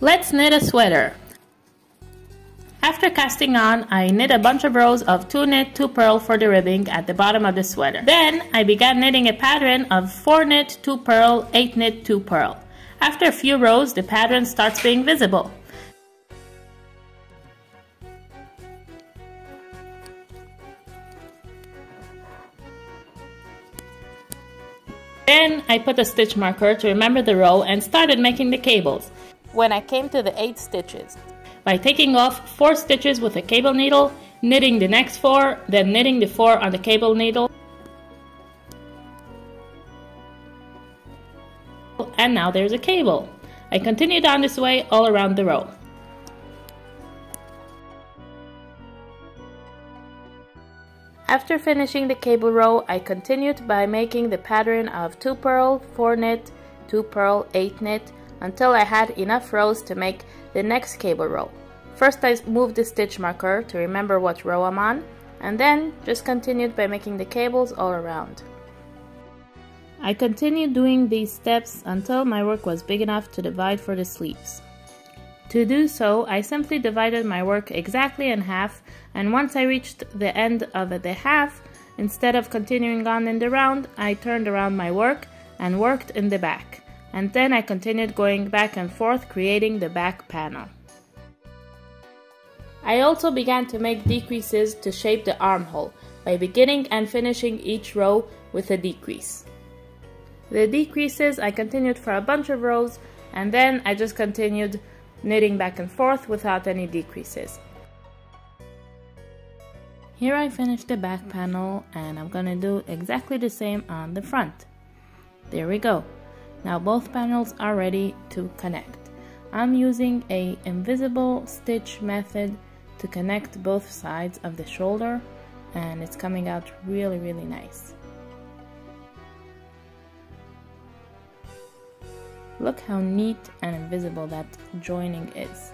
Let's knit a sweater. After casting on, I knit a bunch of rows of 2 knit, 2 purl for the ribbing at the bottom of the sweater. Then I began knitting a pattern of 4 knit, 2 purl, 8 knit, 2 purl. After a few rows, the pattern starts being visible. Then I put a stitch marker to remember the row and started making the cables. When I came to the 8 stitches, by taking off 4 stitches with a cable needle, knitting the next 4, then knitting the 4 on the cable needle, and now there's a cable. I continued on this way all around the row. After finishing the cable row, I continued by making the pattern of 2 purl, 4 knit, 2 purl, 8 knit, until I had enough rows to make the next cable row. First I moved the stitch marker to remember what row I'm on, and then just continued by making the cables all around. I continued doing these steps until my work was big enough to divide for the sleeves. To do so, I simply divided my work exactly in half, and once I reached the end of the half, instead of continuing on in the round, I turned around my work and worked in the back. And then I continued going back and forth, creating the back panel. I also began to make decreases to shape the armhole by beginning and finishing each row with a decrease. The decreases I continued for a bunch of rows, and then I just continued knitting back and forth without any decreases. Here I finished the back panel, and I'm gonna do exactly the same on the front. There we go. Now both panels are ready to connect. I'm using a invisible stitch method to connect both sides of the shoulder, and it's coming out really nice. Look how neat and invisible that joining is.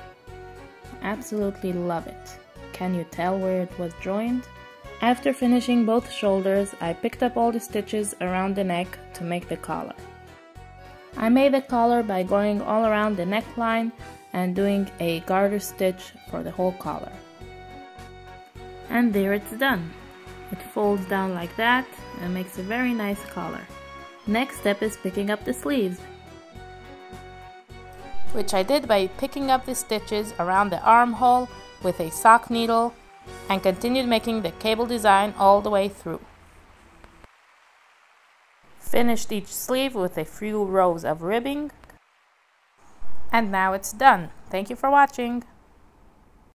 Absolutely love it. Can you tell where it was joined? After finishing both shoulders, I picked up all the stitches around the neck to make the collar. I made the collar by going all around the neckline and doing a garter stitch for the whole collar. And there it's done. It folds down like that and makes a very nice collar. Next step is picking up the sleeves, which I did by picking up the stitches around the armhole with a sock needle and continued making the cable design all the way through. Finished each sleeve with a few rows of ribbing, and now it's done. Thank you for watching.